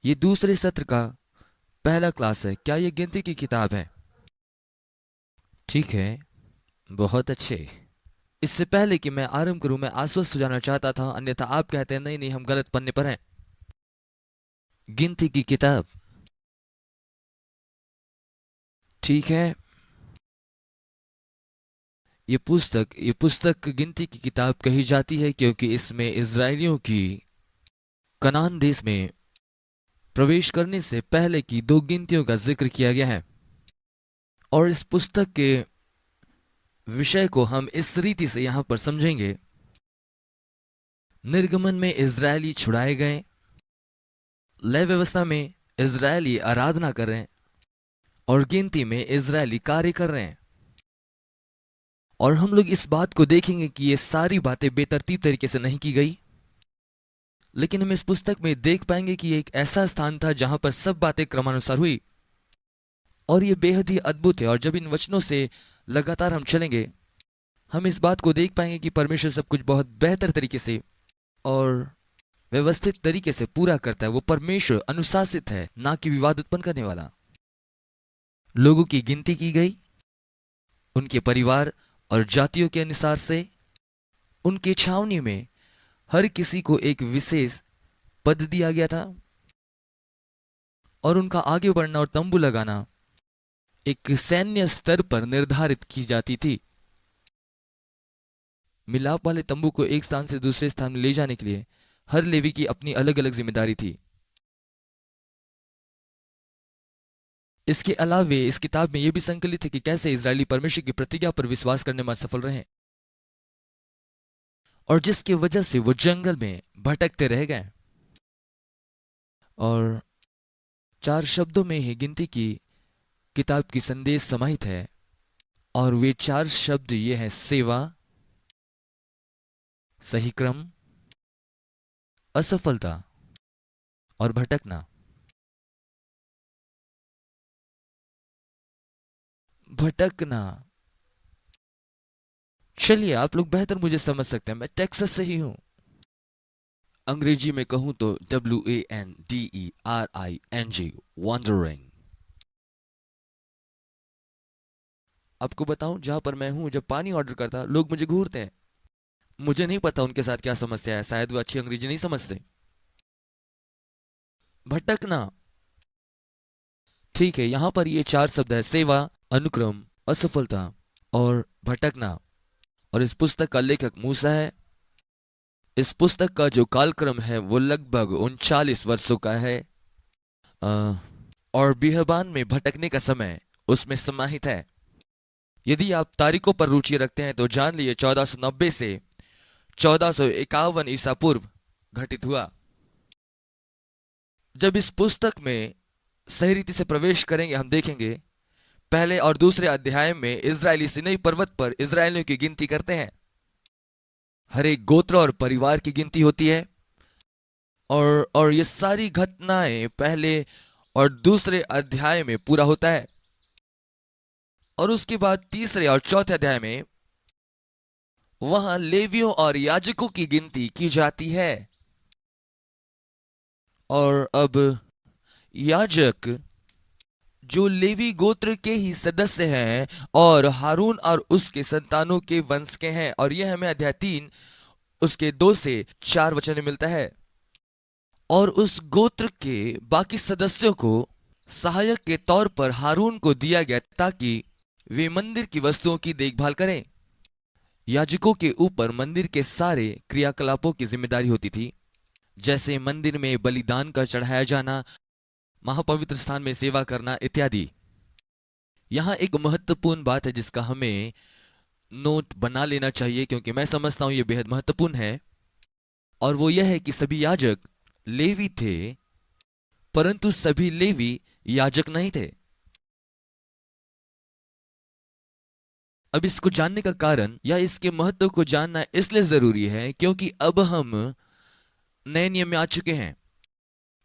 ये दूसरे सत्र का पहला क्लास है। क्या ये गिनती की किताब है? ठीक है, बहुत अच्छे। इससे पहले कि मैं आरंभ करूं, मैं आश्वस्त हो जाना चाहता था, अन्यथा आप कहते हैं नहीं नहीं हम गलत पन्ने पर हैं। गिनती की किताब, ठीक है। ये पुस्तक गिनती की किताब कही जाती है क्योंकि इसमें इज़राइलियों की कनान देश में प्रवेश करने से पहले की दो गिनतियों का जिक्र किया गया है। और इस पुस्तक के विषय को हम इस रीति से यहां पर समझेंगे। निर्गमन में इज़राइली छुड़ाए गए, लय व्यवस्था में इज़राइली आराधना कर रहे हैं, और गिनती में इज़राइली कार्य कर रहे हैं। और हम लोग इस बात को देखेंगे कि ये सारी बातें बेतरतीब तरीके से नहीं की गई, लेकिन हम इस पुस्तक में देख पाएंगे कि एक ऐसा स्थान था जहां पर सब बातें क्रमानुसार हुई, और ये बेहद ही अद्भुत है। और जब इन वचनों से लगातार हम चलेंगे, हम इस बात को देख पाएंगे कि परमेश्वर सब कुछ बहुत बेहतर तरीके से और व्यवस्थित तरीके से पूरा करता है। वो परमेश्वर अनुशासित है, ना कि विवाद उत्पन्न करने वाला। लोगों की गिनती की गई, उनके परिवार और जातियों के अनुसार से। उनके छावनी में हर किसी को एक विशेष पद दिया गया था, और उनका आगे बढ़ना और तंबू लगाना एक सैन्य स्तर पर निर्धारित की जाती थी। मिलाप वाले तंबू को एक स्थान से दूसरे स्थान में ले जाने के लिए हर लेवी की अपनी अलग अलग जिम्मेदारी थी। इसके अलावे इस किताब में यह भी संकलित है कि कैसे इजरायली परमेश्वर की प्रतिज्ञा पर विश्वास करने में असफल रहे, और जिसकी वजह से वो जंगल में भटकते रह गए। और चार शब्दों में ही गिनती की किताब की संदेश समाहित है, और वे चार शब्द ये हैं: सेवा, सही क्रम, असफलता और भटकना। भटकना, चलिए आप लोग बेहतर मुझे समझ सकते हैं, मैं टेक्सास से ही हूं। अंग्रेजी में कहूं तो WANDERING, वॉन्डरिंग। आपको बताऊं, जहां पर मैं हूं, जब पानी ऑर्डर करता लोग मुझे घूरते हैं। मुझे नहीं पता उनके साथ क्या समस्या है, शायद वो अच्छी अंग्रेजी नहीं समझते। भटकना, ठीक है। यहां पर ये चार शब्द है: सेवा, अनुक्रम, असफलता और भटकना। और इस पुस्तक का लेखक मूसा है। इस पुस्तक का जो कालक्रम है वो लगभग 39 वर्षों का है। अ, और बिहबान में भटकने का समय उसमें समाहित है। यदि आप तारीखों पर रुचि रखते हैं तो जान लीजिए 1490 से 1451 ईसा पूर्व घटित हुआ। जब इस पुस्तक में सही रीति से प्रवेश करेंगे, हम देखेंगे पहले और दूसरे अध्याय में इजरायली सिनै पर्वत पर इजरायलियों की गिनती करते हैं। हर एक गोत्र और परिवार की गिनती होती है, और ये सारी घटनाएं पहले और दूसरे अध्याय में पूरा होता है। और उसके बाद तीसरे और चौथे अध्याय में वहां लेवियों और याजकों की गिनती की जाती है। और अब याजक जो लेवी गोत्र के ही सदस्य हैं और हारून और उसके संतानों के वंश के हैं, और यह हमें अध्याय 3 उसके 2 से 4 वचन में मिलता है। और उस गोत्र के बाकी सदस्यों को सहायक के तौर पर हारून को दिया गया ताकि वे मंदिर की वस्तुओं की देखभाल करें। याजकों के ऊपर मंदिर के सारे क्रियाकलापों की जिम्मेदारी होती थी, जैसे मंदिर में बलिदान का चढ़ाया जाना, महापवित्र स्थान में सेवा करना इत्यादि। यहां एक महत्वपूर्ण बात है जिसका हमें नोट बना लेना चाहिए, क्योंकि मैं समझता हूं यह बेहद महत्वपूर्ण है। और वो यह है कि सभी याजक लेवी थे, परंतु सभी लेवी याजक नहीं थे। अब इसको जानने का कारण या इसके महत्व को जानना इसलिए जरूरी है क्योंकि अब हम नए नियम में आ चुके हैं,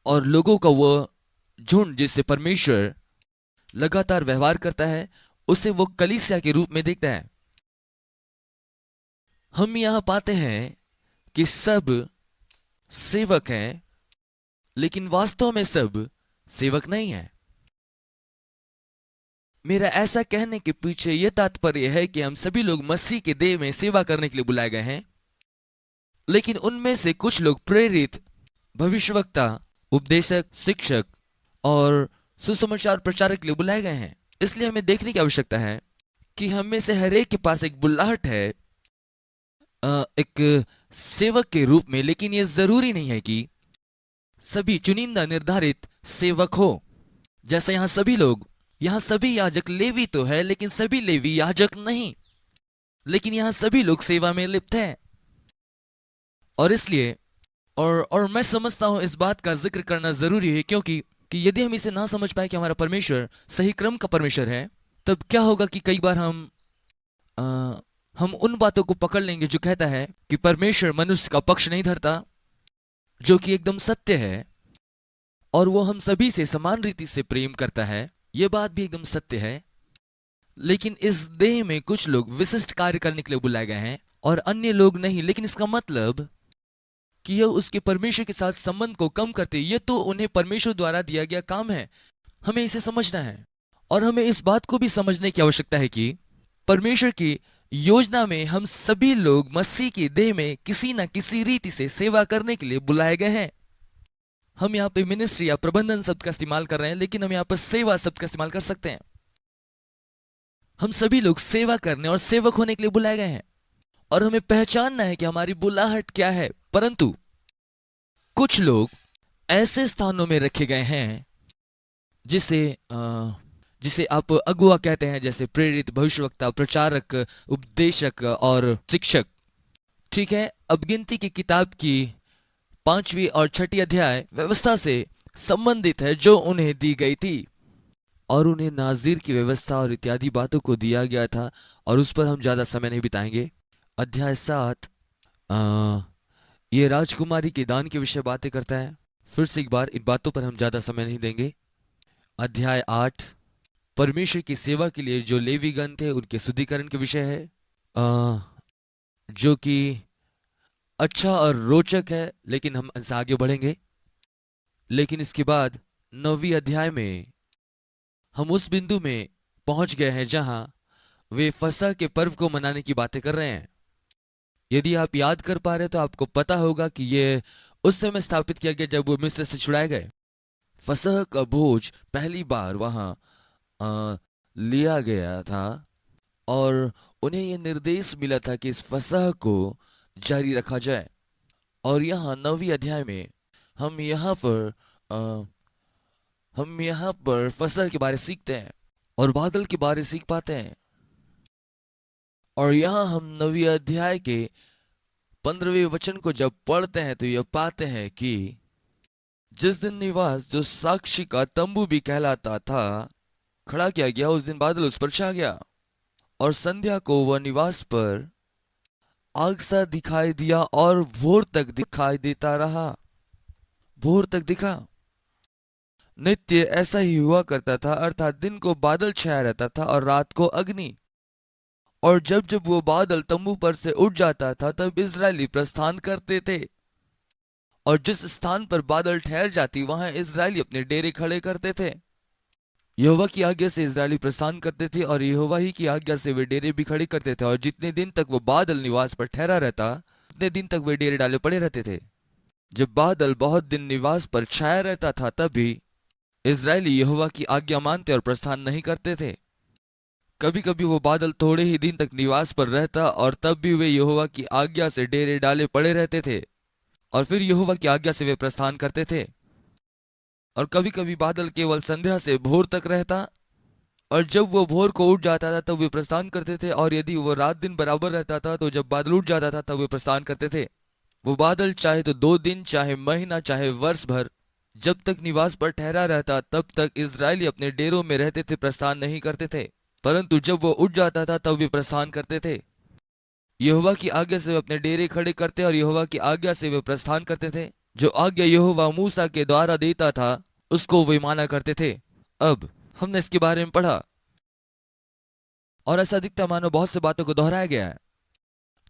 और लोगों का वह झुंड जिससे परमेश्वर लगातार व्यवहार करता है, उसे वो कलीसिया के रूप में देखता है। हम यहां पाते हैं कि सब सेवक हैं, लेकिन वास्तव में सब सेवक नहीं है। मेरा ऐसा कहने के पीछे यह तात्पर्य है कि हम सभी लोग मसीह के देह में सेवा करने के लिए बुलाए गए हैं, लेकिन उनमें से कुछ लोग प्रेरित, भविष्यवक्ता, उपदेशक, शिक्षक और सुसमाचार प्रचारक के लिए बुलाए गए हैं। इसलिए हमें देखने की आवश्यकता है कि हम में से हर एक के पास एक बुलाहट है, एक सेवक के रूप में, लेकिन यह जरूरी नहीं है कि सभी चुनिंदा निर्धारित सेवक हो। जैसे यहां सभी याजक लेवी तो है, लेकिन सभी लेवी याजक नहीं। लेकिन यहां सभी लोग सेवा में लिप्त हैं। और इसलिए और मैं समझता हूं इस बात का जिक्र करना जरूरी है, क्योंकि कि यदि हम इसे ना समझ पाए कि हमारा परमेश्वर सही क्रम का परमेश्वर है, तब क्या होगा कि कई बार हम उन बातों को पकड़ लेंगे जो कहता है कि परमेश्वर मनुष्य का पक्ष नहीं धरता, जो कि एकदम सत्य है, और वो हम सभी से समान रीति से प्रेम करता है। यह बात भी एकदम सत्य है। लेकिन इस देह में कुछ लोग विशिष्ट कार्य करने के लिए बुलाए गए हैं और अन्य लोग नहीं। लेकिन इसका मतलब कि यह उसके परमेश्वर के साथ संबंध को कम करते, यह तो उन्हें परमेश्वर द्वारा दिया गया काम है। हमें इसे समझना है और हमें इस बात को भी समझने की आवश्यकता है कि परमेश्वर की योजना में हम सभी लोग मसीह के देह में किसी न किसी रीति से सेवा करने के लिए बुलाए गए हैं। हम यहाँ पे मिनिस्ट्री या प्रबंधन शब्द का इस्तेमाल कर रहे हैं, लेकिन हम यहाँ पर सेवा शब्द का इस्तेमाल कर सकते हैं। हम सभी लोग सेवा करने और सेवक होने के लिए बुलाए गए हैं, और हमें पहचानना है कि हमारी बुलाहट क्या है। परंतु कुछ लोग ऐसे स्थानों में रखे गए हैं जिसे आप अगुआ कहते हैं, जैसे प्रेरित, भविष्यवक्ता, प्रचारक, उपदेशक और शिक्षक। ठीक है, अब गिनती की किताब की 5वीं और 6ठी अध्याय व्यवस्था से संबंधित है जो उन्हें दी गई थी, और उन्हें नाज़ीर की व्यवस्था और इत्यादि बातों को दिया गया था, और उस पर हम ज्यादा समय नहीं बिताएंगे। अध्याय 7 ये राजकुमारी के दान के विषय बातें करता है। फिर से एक बार इन बातों पर हम ज्यादा समय नहीं देंगे। अध्याय 8 परमेश्वर की सेवा के लिए जो लेवीगण थे उनके शुद्धिकरण के विषय है, जो कि अच्छा और रोचक है, लेकिन हम इससे आगे बढ़ेंगे। लेकिन इसके बाद 9वीं अध्याय में हम उस बिंदु में पहुंच गए हैं जहां वे फसह के पर्व को मनाने की बातें कर रहे हैं। यदि आप याद कर पा रहे तो आपको पता होगा कि यह उस समय स्थापित किया गया जब वो मिस्र से छुड़ाए गए। फसह का भोज पहली बार वहां लिया गया था, और उन्हें यह निर्देश मिला था कि इस फसह को जारी रखा जाए। और यहाँ 9वीं अध्याय में हम यहाँ पर फसह के बारे सीखते हैं और बादल के बारे सीख पाते हैं। और यहाँ हम 9वीं अध्याय के 15वें वचन को जब पढ़ते हैं तो यह पाते हैं कि जिस दिन निवास, जो साक्षी का तंबू भी कहलाता था, खड़ा किया गया, उस दिन बादल उस पर छा गया, और संध्या को वह निवास पर आग सा दिखाई दिया और भोर तक दिखाई देता रहा। भोर तक दिखा। नित्य ऐसा ही हुआ करता था, अर्थात दिन को बादल छाया रहता था और रात को अग्नि। और जब जब वो बादल तंबू पर से उठ जाता था तब इजरायली प्रस्थान करते थे, और जिस स्थान पर बादल ठहर जाती वहां इजरायली अपने डेरे खड़े करते थे। यहोवा की आज्ञा से इजरायली प्रस्थान करते थे और यहोवा ही की आज्ञा से वे डेरे भी खड़े करते थे, और जितने दिन तक वो बादल निवास पर ठहरा रहता उतने दिन तक वे डेरे डाले पड़े रहते थे। जब बादल बहुत दिन निवास पर छाया रहता था तब भी इजरायली यहोवा की आज्ञा मानते और प्रस्थान नहीं करते थे। कभी कभी वो बादल थोड़े ही दिन तक निवास पर रहता और तब भी वे यहोवा की आज्ञा से डेरे डाले पड़े रहते थे, और फिर यहोवा की आज्ञा से वे प्रस्थान करते थे। और कभी कभी बादल केवल संध्या से भोर तक रहता, और जब वो भोर को उठ जाता था तब वे प्रस्थान करते थे, और यदि वो रात दिन बराबर रहता था तो जब बादल उठ जाता था तब वे प्रस्थान करते थे। वो बादल चाहे तो 2 दिन, चाहे महीना, चाहे वर्ष भर, जब तक निवास पर ठहरा रहता तब तक इजरायली अपने डेरों में रहते थे, प्रस्थान नहीं करते थे। परंतु जब वो उठ जाता था तब वे प्रस्थान करते थे। यहोवा की आज्ञा से वे अपने डेरे खड़े करते और यहोवा की आज्ञा से वे प्रस्थान करते थे। जो आज्ञा यहोवा मूसा के द्वारा देता था उसको वे माना करते थे। अब हमने इसके बारे में पढ़ा, और ऐसा दिखता मानो बहुत से बातों को दोहराया गया है,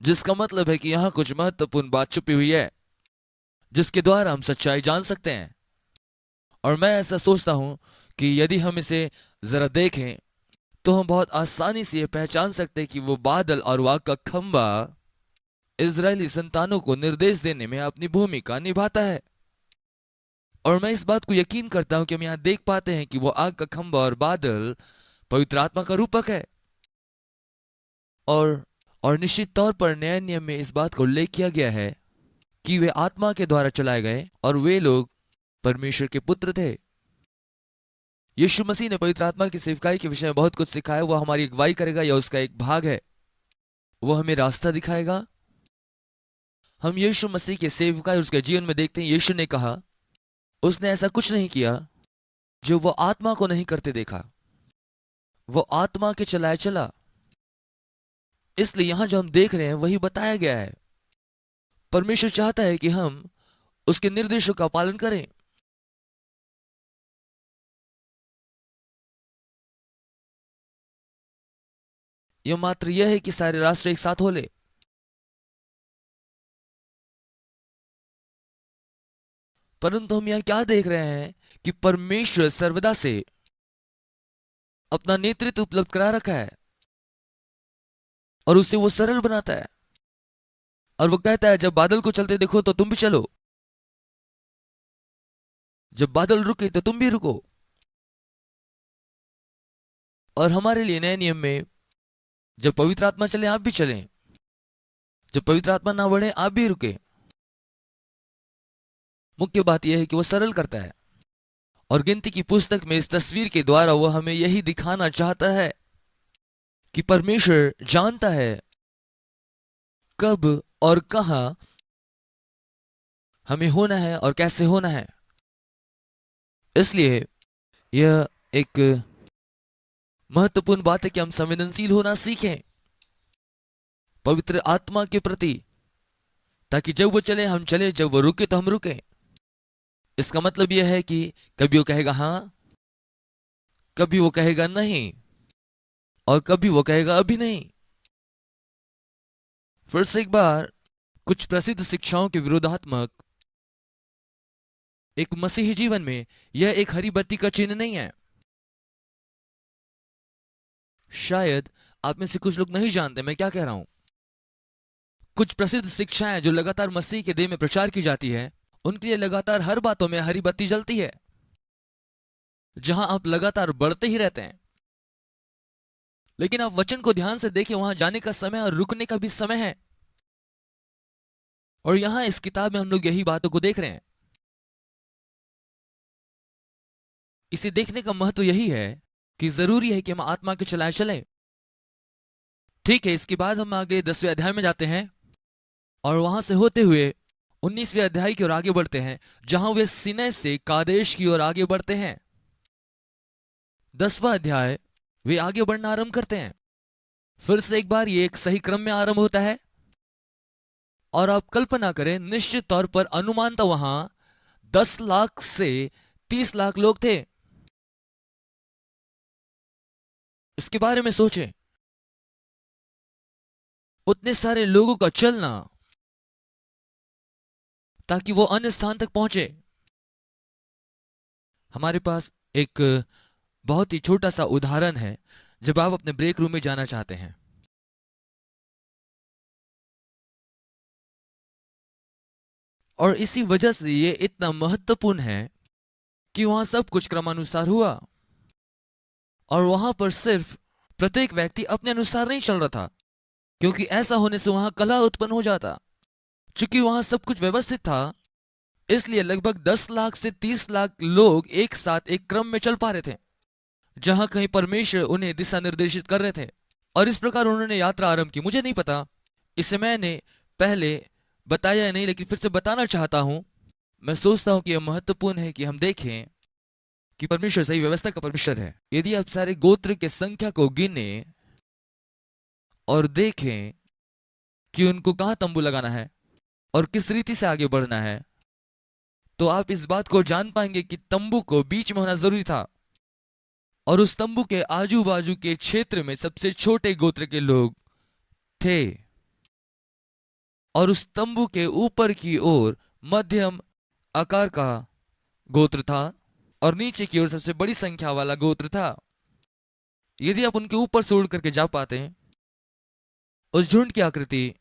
जिसका मतलब है कि यहाँ कुछ महत्वपूर्ण बात छुपी हुई है जिसके द्वारा हम सच्चाई जान सकते हैं। और मैं ऐसा सोचता हूं कि यदि हम इसे जरा देखें तो हम बहुत आसानी से ये पहचान सकते हैं कि वो बादल और वाग का खंबा इजरायली संतानों को निर्देश देने में अपनी भूमिका निभाता है। और मैं इस बात को यकीन करता हूं कि हम यहां देख पाते हैं कि वो आग का खंबा और बादल पवित्र आत्मा का रूपक है। और और निश्चित तौर पर नए नियम में इस बात को उल्लेख किया गया है कि वे आत्मा के द्वारा चलाए गए और वे लोग परमेश्वर के पुत्र थे। यीशु मसीह ने पवित्र आत्मा की सेवकाई के विषय में बहुत कुछ सिखाया। वह हमारी अगुवाई करेगा या उसका एक भाग है। वो हमें रास्ता दिखाएगा। हम यीशु मसीह के सेवकाई और उसके जीवन में देखते हैं, यीशु ने कहा उसने ऐसा कुछ नहीं किया जो वो आत्मा को नहीं करते देखा। वो आत्मा के चलाए चला। इसलिए यहां जो हम देख रहे हैं वही बताया गया है। परमेश्वर चाहता है कि हम उसके निर्देशों का पालन करें। यह मात्र यह है कि सारे राष्ट्र एक साथ हो ले। परंतु हम यहां क्या देख रहे हैं कि परमेश्वर सर्वदा से अपना नेतृत्व उपलब्ध करा रखा है और उसे वो सरल बनाता है। और वो कहता है जब बादल को चलते देखो तो तुम भी चलो, जब बादल रुके तो तुम भी रुको। और हमारे लिए नए नियम में जब पवित्र आत्मा चले आप भी चलें, जब पवित्र आत्मा ना बढ़े आप भी रुके। मुख्य बात यह है कि वो सरल करता है। और गिनती की पुस्तक में इस तस्वीर के द्वारा वो हमें यही दिखाना चाहता है कि परमेश्वर जानता है कब और कहां हमें होना है और कैसे होना है। इसलिए यह एक महत्वपूर्ण बात है कि हम संवेदनशील होना सीखें पवित्र आत्मा के प्रति, ताकि जब वो चले हम चले, जब वो रुके तो हम रुके। इसका मतलब यह है कि कभी वो कहेगा हां, कभी वो कहेगा नहीं, और कभी वो कहेगा अभी नहीं। फिर से एक बार, कुछ प्रसिद्ध शिक्षाओं के विरोधात्मक एक मसीही जीवन में यह एक हरी बत्ती का चिन्ह नहीं है। शायद आप में से कुछ लोग नहीं जानते मैं क्या कह रहा हूं। कुछ प्रसिद्ध शिक्षाएं जो लगातार मसीह के देह में प्रचार की जाती है, उनके लिए लगातार हर बातों में हरी बत्ती जलती है, जहां आप लगातार बढ़ते ही रहते हैं। लेकिन आप वचन को ध्यान से देखें, वहां जाने का समय और रुकने का भी समय है। और यहां इस किताब में हम लोग यही बातों को देख रहे हैं। इसे देखने का महत्व यही है कि जरूरी है कि हम आत्मा के चलाए चलें। ठीक है, इसके बाद हम आगे 10वें अध्याय में जाते हैं और वहां से होते हुए 19वें अध्याय की ओर आगे बढ़ते हैं, जहां वे सीनै से कादेश की ओर आगे बढ़ते हैं। 10वां अध्याय वे आगे बढ़ना आरंभ करते हैं। फिर से एक बार ये एक सही क्रम में आरंभ होता है। और आप कल्पना करें, निश्चित तौर पर अनुमानतः वहां 10 लाख से 30 लाख लोग थे। इसके बारे में सोचें, उतने सारे लोगों का चलना ताकि वो अन्य स्थान तक पहुंचे। हमारे पास एक बहुत ही छोटा सा उदाहरण है। जब आप अपने ब्रेक रूम में जाना चाहते हैं, और इसी वजह से ये इतना महत्वपूर्ण है कि वहां सब कुछ क्रमानुसार हुआ। और वहां पर सिर्फ प्रत्येक व्यक्ति अपने अनुसार नहीं चल रहा था, क्योंकि ऐसा होने से वहां कलह उत्पन्न हो जाता। चूंकि वहां सब कुछ व्यवस्थित था, इसलिए लगभग 10 लाख से 30 लाख लोग एक साथ एक क्रम में चल पा रहे थे, जहां कहीं परमेश्वर उन्हें दिशा निर्देशित कर रहे थे। और इस प्रकार उन्होंने यात्रा आरंभ की। मुझे नहीं पता इसे मैंने पहले बताया नहीं, लेकिन फिर से बताना चाहता हूं। मैं सोचता हूं कि यह महत्वपूर्ण है कि हम देखें कि परमेश्वर सही व्यवस्था का परमेश्वर है। यदि आप सारे गोत्र के संख्या को गिने और देखें कि उनको कहां तंबू लगाना है और किस रीति से आगे बढ़ना है, तो आप इस बात को जान पाएंगे कि तंबू को बीच में होना जरूरी था। और उस तंबू के आजू बाजू के क्षेत्र में सबसे छोटे गोत्र के लोग थे, और उस तंबू के ऊपर की ओर मध्यम आकार का गोत्र था, और नीचे की ओर सबसे बड़ी संख्या वाला गोत्र था। यदि आप उनके ऊपर से उड़ करके जा पाते हैं, उस झुंड की आकृति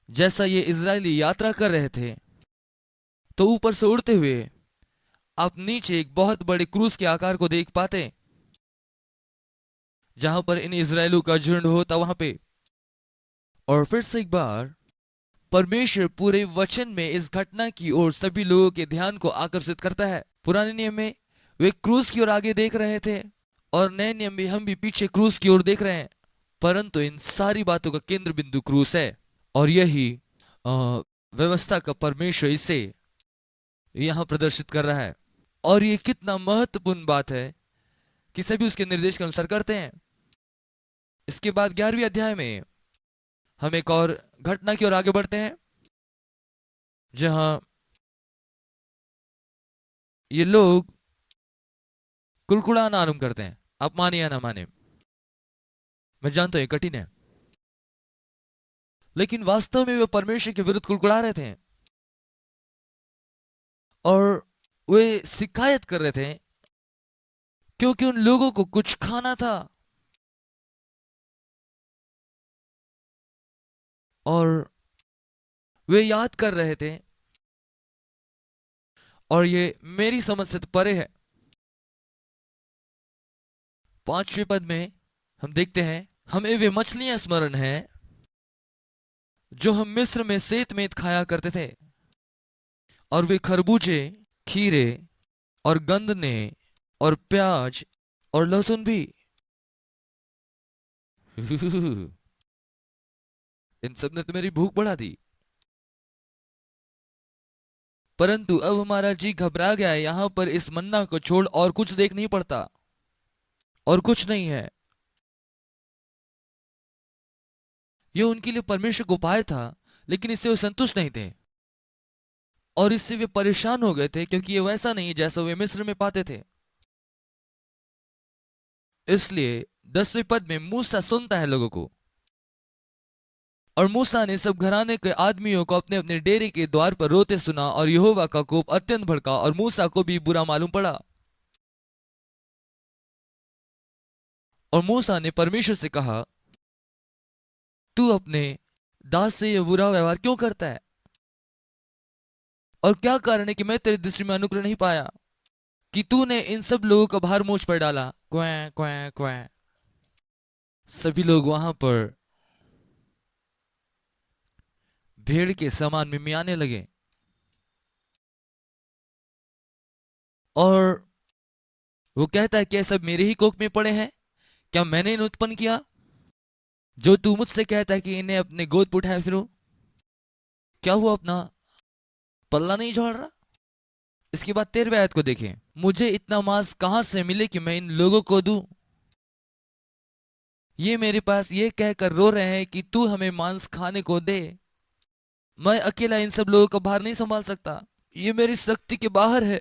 जैसा ये इजरायली यात्रा कर रहे थे, तो ऊपर से उड़ते हुए आप नीचे एक बहुत बड़े क्रूज के आकार को देख पाते, जहां पर इन इजरायलों का झुंड होता वहां पे। और फिर से एक बार परमेश्वर पूरे वचन में इस घटना की ओर सभी लोगों के ध्यान को आकर्षित करता है। पुराने नियम में वे क्रूज की ओर आगे देख रहे थे, और नए नियम में हम भी पीछे क्रूज की ओर देख रहे हैं, परंतु इन सारी बातों का केंद्र बिंदु क्रूज है। और यही व्यवस्था का परमेश्वर इसे यहां प्रदर्शित कर रहा है। और ये कितना महत्वपूर्ण बात है कि सभी उसके निर्देश के अनुसार करते हैं। इसके बाद 11वीं अध्याय में हम एक और घटना की ओर आगे बढ़ते हैं, जहां ये लोग कुड़कुड़ाना आरंभ करते हैं। आप माने या ना माने, मैं जानता हूं ये कठिन है, लेकिन वास्तव में वे परमेश्वर के विरुद्ध कुड़कुड़ा रहे थे, और वे शिकायत कर रहे थे क्योंकि उन लोगों को कुछ खाना था। और वे याद कर रहे थे, और ये मेरी समझ से तो परे है। 5वें पद में हम देखते हैं, हमें वे मछलियां स्मरण है जो हम मिस्र में सेतमेत खाया करते थे, और वे खरबूजे, खीरे और गंदने और प्याज और लहसुन भी। इन सब ने तो मेरी भूख बढ़ा दी, परंतु अब हमारा जी घबरा गया है। यहां पर इस मन्ना को छोड़ और कुछ देख नहीं पड़ता, और कुछ नहीं है। यह उनके लिए परमेश्वर का उपाय था, लेकिन इससे वे संतुष्ट नहीं थे, और इससे वे परेशान हो गए थे, क्योंकि ये वैसा नहीं जैसा वे मिस्र में पाते थे। इसलिए 10वें पद में मूसा सुनता है लोगों को, और मूसा ने सब घराने के आदमियों को अपने अपने डेरे के द्वार पर रोते सुना, और यहोवा का कोप अत्यंत भड़का, और मूसा को भी बुरा मालूम पड़ा। और मूसा ने परमेश्वर से कहा, तू अपने दास से यह बुरा व्यवहार क्यों करता है, और क्या कारण है कि मैं तेरी दृष्टि में अनुग्रह नहीं पाया कि तूने इन सब लोगों का भार मुझ पर डाला। क्वैं क्वैं क्वैं। सभी लोग वहां पर भेड़ के समान मिमियाने लगे, और वो कहता है, क्या सब मेरे ही कोख में पड़े हैं? क्या मैंने इन्हें उत्पन्न किया? जो तू मुझसे कहता है कि इन्हें अपने गोद पर उठाए फिरो, क्या वो अपना पल्ला नहीं झाड़ रहा? इसके बाद 13वें आयत को देखें, मुझे इतना मांस कहां से मिले कि मैं इन लोगों को दूं? ये मेरे पास ये कहकर रो रहे हैं कि तू हमें मांस खाने को दे। मैं अकेला इन सब लोगों का भार नहीं संभाल सकता, ये मेरी शक्ति के बाहर है,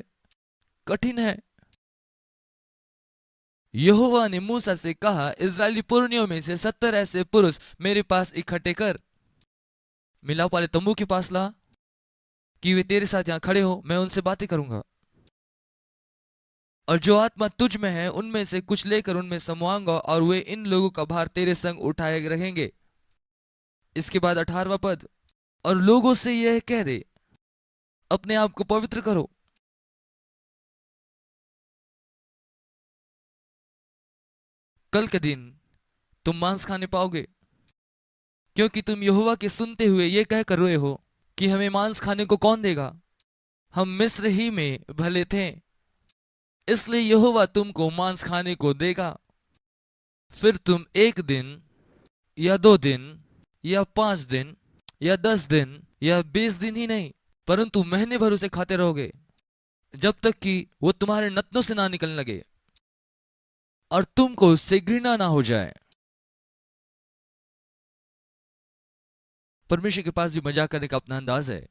कठिन है। यहोवा ने मूसा से कहा, इजरायली पुरनियों में से 70 ऐसे पुरुष मेरे पास इकट्ठे कर, मिलाप वाले तंबू के पास ला, कि वे तेरे साथ यहां खड़े हो, मैं उनसे बातें करूंगा। और जो आत्मा तुझ में है उनमें से कुछ लेकर उनमें समवाऊंगा, और वे इन लोगों का भार तेरे संग उठाए रहेंगे। इसके बाद 18वां पद, और लोगों से यह कह दे, अपने आप को पवित्र करो, कल के दिन तुम मांस खाने पाओगे, क्योंकि तुम यहोवा के सुनते हुए ये कहकर रोए हो कि हमें मांस खाने को कौन देगा, हम मिस्र ही में भले थे, इसलिए यहोवा तुमको मांस खाने को देगा। फिर तुम 1 दिन या 2 दिन या 5 दिन या 10 दिन या 20 दिन ही नहीं, परंतु महीने भर उसे खाते रहोगे, जब तक कि वो तुम्हारे नथनों से ना निकलने लगे और तुमको उससे घृणा ना हो जाए। परमेश्वर के पास भी मजाक करने का अपना अंदाज है।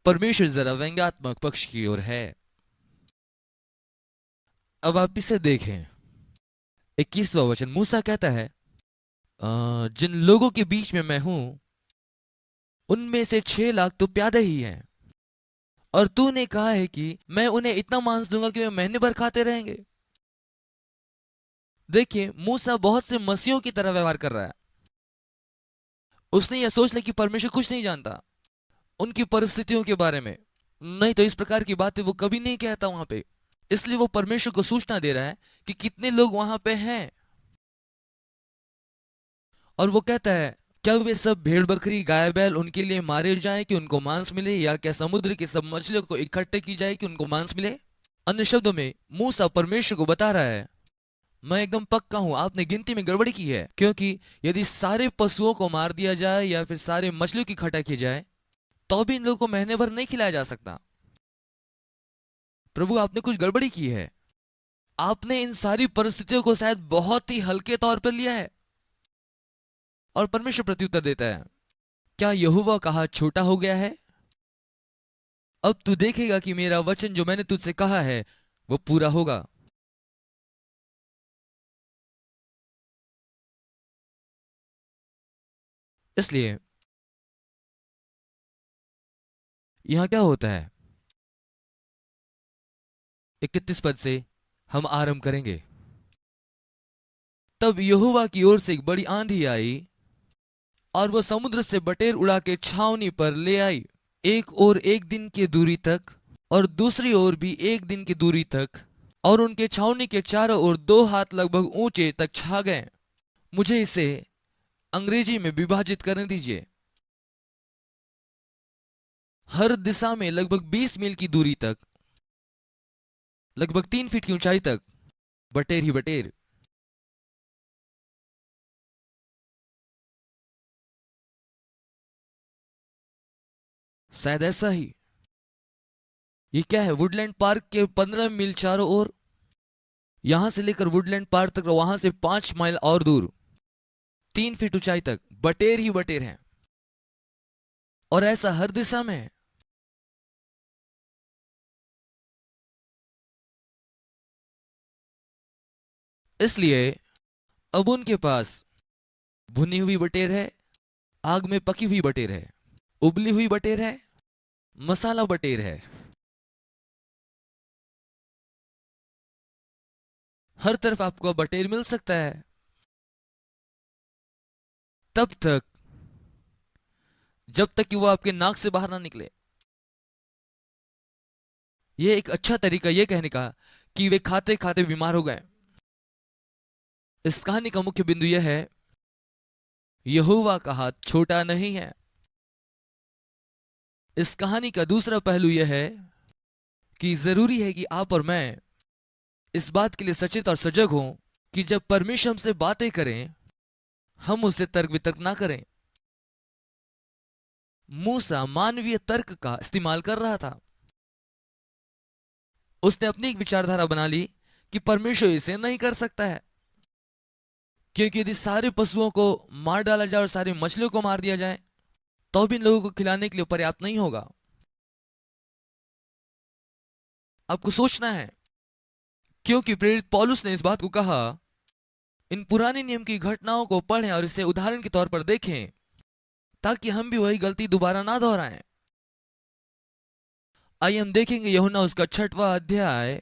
परमेश्वर जरा व्यंग्यात्मक पक्ष की ओर है। अब आप इसे देखें, 21वां वचन, मूसा कहता है, जिन लोगों के बीच में मैं हूं उनमें से 6 लाख तो प्यादे ही हैं, और तूने कहा है कि मैं उन्हें इतना मांस दूंगा कि वे महीने भर खाते रहेंगे। देखिए, मूसा बहुत से मसीहों की तरह व्यवहार कर रहा है। उसने यह सोच लिया कि परमेश्वर कुछ नहीं जानता उनकी परिस्थितियों के बारे में, नहीं तो इस प्रकार की बातें वो कभी नहीं कहता वहां पे। इसलिए वो परमेश्वर को सूचना दे रहा है कि कितने लोग वहां पे हैं। और वो कहता है, क्या वे सब भेड़ बकरी गाय बैल उनके लिए मारे जाएं कि उनको मांस मिले, या क्या समुद्र की सब मछलियों को इकट्ठे की जाए कि उनको मांस मिले। अन्य शब्दों में मूसा परमेश्वर को बता रहा है, मैं एकदम पक्का हूं आपने गिनती में गड़बड़ी की है, क्योंकि यदि सारे पशुओं को मार दिया जाए या फिर सारे मछलियों की इकट्ठा की जाए तो भी इन लोगों को महीने भर नहीं खिलाया जा सकता। प्रभु, आपने कुछ गड़बड़ी की है। आपने इन सारी परिस्थितियों को शायद बहुत ही हल्के तौर पर लिया है। और परमेश्वर प्रत्युत्तर देता है, क्या यहोवा का हाथ छोटा हो गया है? अब तू देखेगा कि मेरा वचन जो मैंने तुझसे कहा है वो पूरा होगा। इसलिए यहां क्या होता है, 31 पद से हम आरंभ करेंगे। तब यहोवा की ओर से एक बड़ी आंधी आई और वह समुद्र से बटेर उड़ा के छावनी पर ले आई, एक और एक दिन की दूरी तक और दूसरी ओर भी एक दिन की दूरी तक, और उनके छावनी के चारों ओर 2 हाथ लगभग ऊंचे तक छा गए। मुझे इसे अंग्रेजी में विभाजित करने दीजिए। हर दिशा में लगभग 20 मील की दूरी तक, लगभग 3 फीट की ऊंचाई तक बटेर ही बटेर। शायद ऐसा ही। ये क्या है, वुडलैंड पार्क के 15 मील चारों ओर, यहां से लेकर वुडलैंड पार्क तक, वहां से 5 माइल और दूर 3 फीट ऊंचाई तक बटेर ही बटेर हैं। और ऐसा हर दिशा में है। इसलिए अब उनके पास भुनी हुई बटेर है, आग में पकी हुई बटेर है, उबली हुई बटेर है, मसाला बटेर है। हर तरफ आपको बटेर मिल सकता है। तब तक, जब तक कि वो आपके नाक से बाहर ना निकले। ये एक अच्छा तरीका ये कहने का कि वे खाते खाते बीमार हो गए। इस कहानी का मुख्य बिंदु यह है, यहोवा का हाथ छोटा नहीं है। इस कहानी का दूसरा पहलू यह है कि जरूरी है कि आप और मैं इस बात के लिए सचेत और सजग हों कि जब परमेश्वर हमसे बातें करें, हम उससे तर्क वितर्क ना करें। मूसा मानवीय तर्क का इस्तेमाल कर रहा था। उसने अपनी एक विचारधारा बना ली कि परमेश्वर इसे नहीं कर सकता है, क्योंकि यदि सारे पशुओं को मार डाला जाए और सारी मछलियों को मार दिया जाए तो भी इन लोगों को खिलाने के लिए पर्याप्त नहीं होगा। आपको सोचना है, क्योंकि प्रेरित पौलुस ने इस बात को कहा, इन पुराने नियम की घटनाओं को पढ़ें और इसे उदाहरण के तौर पर देखें, ताकि हम भी वही गलती दोबारा ना दोहराएं। आइए हम देखेंगे यूहन्ना उसका 6वां अध्याय।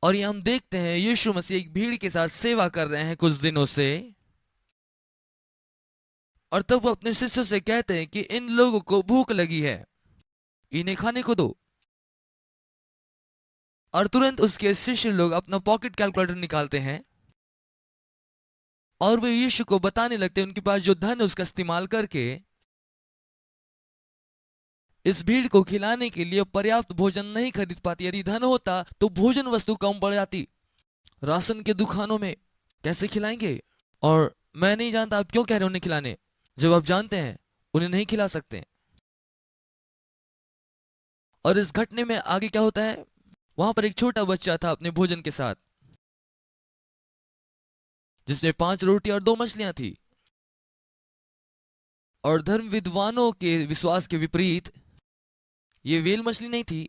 और ये हम देखते हैं यीशु मसीह एक भीड़ के साथ सेवा कर रहे हैं कुछ दिनों से, और तब वो अपने शिष्यों से कहते हैं कि इन लोगों को भूख लगी है, इन्हें खाने को दो। और तुरंत उसके शिष्य लोग अपना पॉकेट कैलकुलेटर निकालते हैं और वे यीशु को बताने लगते हैं उनके पास जो धन है उसका इस्तेमाल करके इस भीड़ को खिलाने के लिए पर्याप्त भोजन नहीं खरीद पाती। यदि धन होता तो भोजन वस्तु कम पड़ जाती, राशन के दुकानों में कैसे खिलाएंगे। और मैं नहीं जानता आप क्यों कह रहे हैं उन्हें खिलाने, जब आप जानते हैं उन्हें नहीं खिला सकते। और इस घटने में आगे क्या होता है, वहां पर एक छोटा बच्चा था अपने भोजन के साथ, जिसमें 5 रोटी और 2 मछलियां थी। और धर्म विद्वानों के विश्वास के विपरीत ये वेल मछली नहीं थी,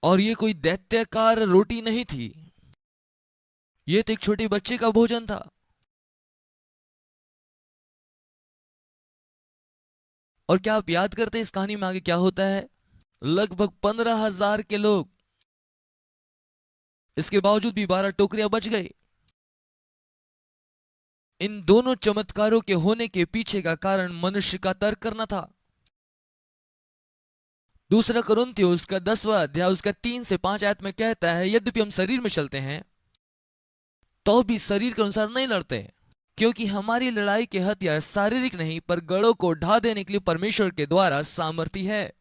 और ये कोई दैत्याकार रोटी नहीं थी, ये तो एक छोटे बच्चे का भोजन था। और क्या आप याद करते हैं इस कहानी में आगे क्या होता है? लगभग 15,000 के लोग, इसके बावजूद भी 12 टोकरियां बच गई। इन दोनों चमत्कारों के होने के पीछे का कारण मनुष्य का तर्क करना था। दूसरा कुरिन्थियों उसका 10वां अध्याय उसका 3 से 5 आयत में कहता है, यद्यपि हम शरीर में चलते हैं तो भी शरीर के अनुसार नहीं लड़ते, क्योंकि हमारी लड़ाई के हथियार शारीरिक नहीं पर गढ़ों को ढा देने के लिए परमेश्वर के द्वारा सामर्थी है।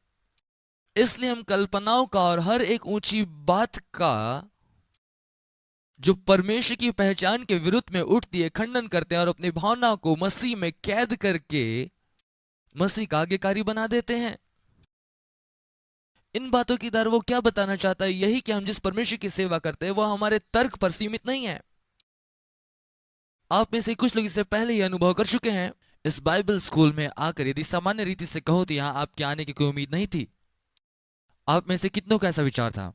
इसलिए हम कल्पनाओं का और हर एक ऊंची बात का जो परमेश्वर की पहचान के विरुद्ध में उठती है खंडन करते हैं और अपनी भावनाओं को मसीह में कैद करके मसीह का आज्ञाकारी बना देते हैं। इन बातों की द्वारा वो क्या बताना चाहता है? यही कि हम जिस परमेश्वर की सेवा करते हैं वह हमारे तर्क पर सीमित नहीं है। आप में से कुछ लोग इससे पहले ही अनुभव कर चुके हैं। इस बाइबल स्कूल में आकर यदि सामान्य रीति से कहो तो यहां आपके आने की कोई उम्मीद नहीं थी। आप में से कितनों का ऐसा विचार था?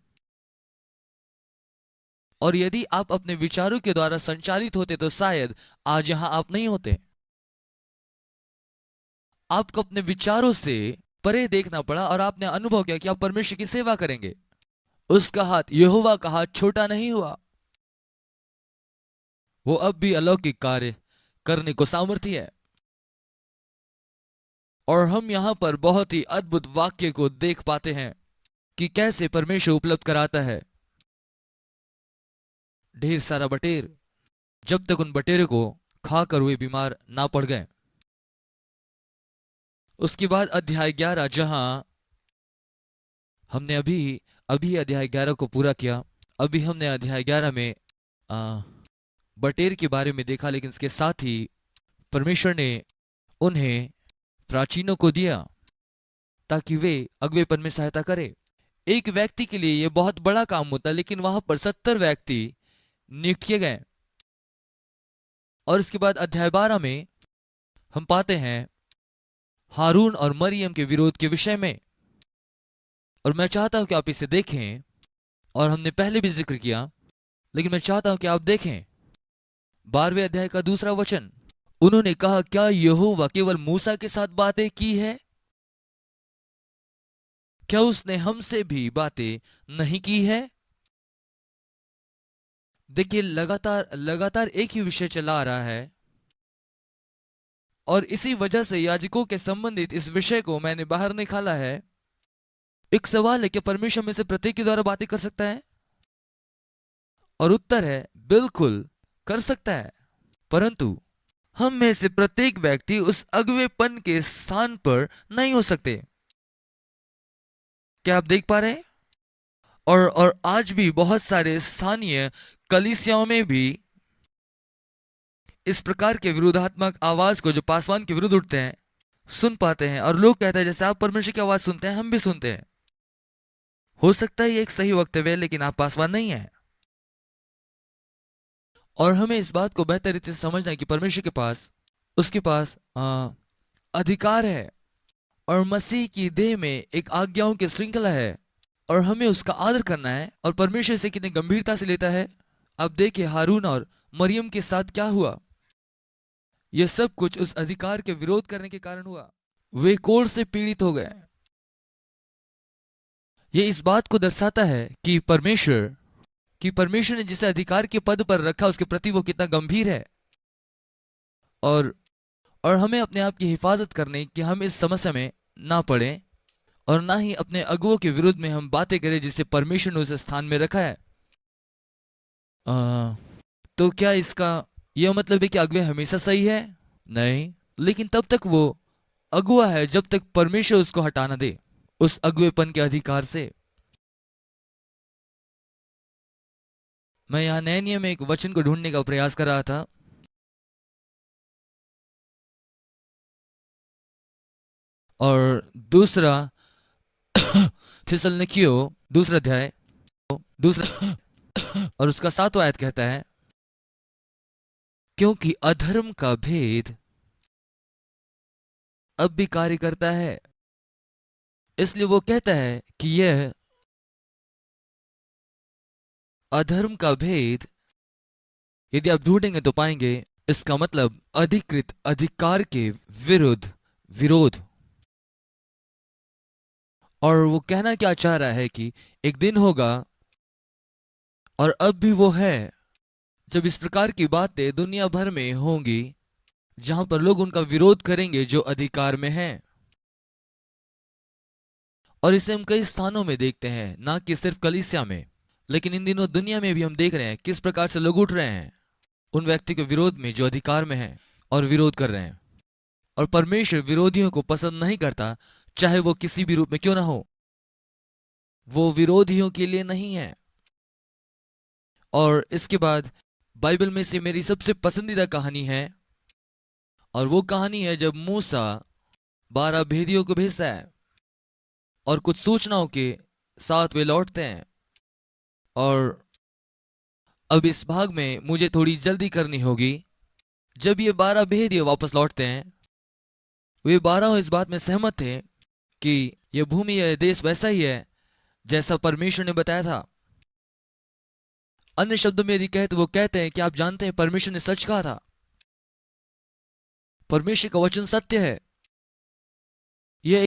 और यदि आप अपने विचारों के द्वारा संचालित होते तो शायद आज यहां आप नहीं होते। आपको अपने विचारों से परे देखना पड़ा और आपने अनुभव किया कि आप परमेश्वर की सेवा करेंगे। उसका हाथ, यहोवा का हाथ छोटा नहीं हुआ। वो अब भी अलौकिक कार्य करने को सामर्थी है। और हम यहां पर बहुत ही अद्भुत वाक्य को देख पाते हैं कि कैसे परमेश्वर उपलब्ध कराता है ढेर सारा बटेर, जब तक उन बटेरों को खाकर वे बीमार ना पड़ गए। उसके बाद अध्याय 11, जहां हमने अभी अध्याय 11 को पूरा किया। अभी हमने अध्याय 11 में बटेर के बारे में देखा, लेकिन इसके साथ ही परमेश्वर ने उन्हें प्राचीनों को दिया ताकि वे अगवेपन में सहायता करें। एक व्यक्ति के लिए यह बहुत बड़ा काम होता है, लेकिन वहां पर 70 व्यक्ति नियुक्त किए गए। और इसके बाद अध्याय 12 में हम पाते हैं हारून और मरियम के विरोध के विषय में। और मैं चाहता हूं कि आप इसे देखें, और हमने पहले भी जिक्र किया, लेकिन मैं चाहता हूं कि आप देखें 12वें अध्याय का 2 वचन। उन्होंने कहा, क्या यहोवा केवल मूसा के साथ बातें की है? क्या उसने हमसे भी बातें नहीं की है? देखिए, लगातार एक ही विषय चला आ रहा है, और इसी वजह से याजकों के संबंधित इस विषय को मैंने बाहर निकाला है। एक सवाल है कि परमेश्वर में से प्रत्येक के द्वारा बातें कर सकता है? और उत्तर है बिल्कुल कर सकता है, परंतु हम में से प्रत्येक व्यक्ति उस अगवेपन के स्थान पर नहीं हो सकते। क्या आप देख पा रहे हैं? और आज भी बहुत सारे स्थानीय कलीसियाओं में भी इस प्रकार के विरोधात्मक आवाज को, जो पासवान के विरुद्ध उठते हैं, सुन पाते हैं। और लोग कहते हैं जैसे आप परमेश्वर की आवाज सुनते हैं हम भी सुनते हैं। हो सकता है ये एक सही वक्तव्य है, लेकिन आप पासवान नहीं है। और हमें इस बात को बेहतर रीति से समझना है कि परमेश्वर के पास, उसके पास अधिकार है, और मसीह की देह में एक आज्ञाओं की श्रृंखला है, और हमें उसका आदर करना है। और परमेश्वर से कितनी गंभीरता से लेता है। अब देखिए हारून और मरियम के साथ क्या हुआ। यह सब कुछ उस अधिकार के विरोध करने के कारण हुआ। वे कोढ़ से पीड़ित हो गए। यह इस बात को दर्शाता है कि परमेश्वर ने जिसे अधिकार के पद पर रखा उसके प्रति वो कितना गंभीर है। और हमें अपने आप की हिफाजत करने कि हम इस समस्या में ना पड़े, और ना ही अपने अगुओं के विरुद्ध में हम बातें करें जिसे परमेश्वर ने उस स्थान में रखा है। तो क्या इसका यह मतलब है कि अगुआ हमेशा सही है? नहीं, लेकिन तब तक वो अगुआ है जब तक परमेश्वर उसको हटाना दे उस अगुएपन के अधिकार से। मैं यहां नए नियम में एक वचन को ढूंढने का प्रयास कर रहा था, और दूसरा थिस्सलुनीकियों 2 अध्याय और उसका 7वां आयत कहता है, क्योंकि अधर्म का भेद अब भी कार्य करता है। इसलिए वो कहता है कि यह अधर्म का भेद यदि आप ढूंढेंगे तो पाएंगे, इसका मतलब अधिकृत अधिकार के विरुद्ध विरोध। और वो कहना क्या चाह रहा है कि एक दिन होगा, और अब भी वो है, जब इस प्रकार की बातें दुनिया भर में होंगी, जहां पर लोग उनका विरोध करेंगे जो अधिकार में हैं। और इसे हम कई स्थानों में देखते हैं, ना कि सिर्फ कलीसिया में, लेकिन इन दिनों दुनिया में भी हम देख रहे हैं किस प्रकार से लोग उठ रहे हैं उन व्यक्ति के विरोध में जो अधिकार में है और विरोध कर रहे हैं। और परमेश्वर विरोधियों को पसंद नहीं करता, चाहे वो किसी भी रूप में क्यों ना हो। वो विरोधियों के लिए नहीं है। और इसके बाद बाइबल में से मेरी सबसे पसंदीदा कहानी है, और वो कहानी है जब मूसा 12 भेदियों को भेजता है और कुछ सूचनाओं के साथ वे लौटते हैं। और अब इस भाग में मुझे थोड़ी जल्दी करनी होगी। जब ये 12 भेदिए वापस लौटते हैं, वे 12 इस बात में सहमत थे कि यह भूमि, यह देश वैसा ही है जैसा परमेश्वर ने बताया था। अन्य शब्दों में यदि कहे तो वो कहते हैं कि आप जानते हैं परमेश्वर ने सच कहा था, परमेश्वर का वचन सत्य है।